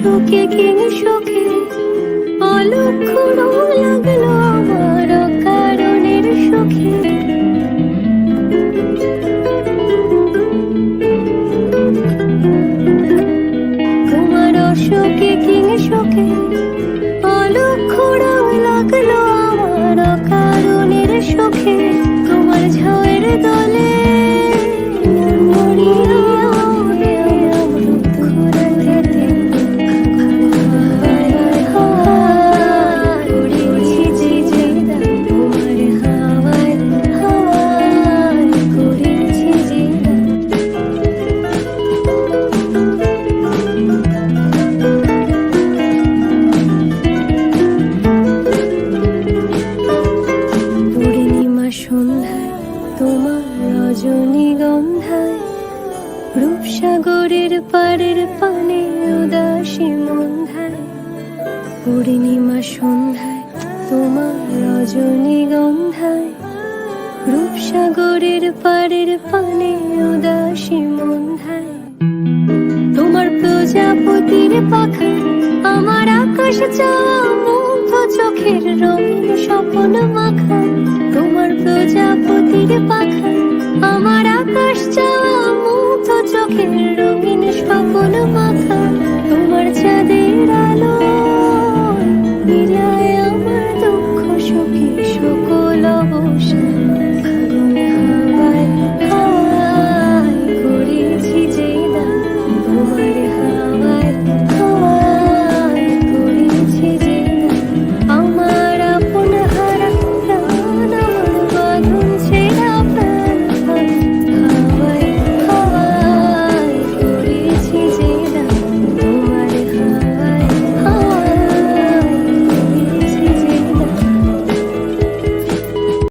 শোকে কিং শোকে অলক্ষণ লাগলো আমার কারণের শোকে। তোমার অশোকে কিং শোকে অলক্ষণ লাগলো আমার কারণের শোকে। তোমার ঝাউয়ের দলে তোমার রজনীগন্ধায় রূপসাগরের পাড়ের পানে উদাসী মন্ধায়। পূর্ণিমা সন্ধ্যায় তোমার রজনীগন্ধায় রূপসাগরের পাড়ের পানে উদাসী মন্ধায়। তোমার প্রজাপতির পাখা আমার আকাশ চাওয়া মুগ্ধ চোখের রঙিন স্বপ্ন মাখা। তোমার প্রজাপতির পাখা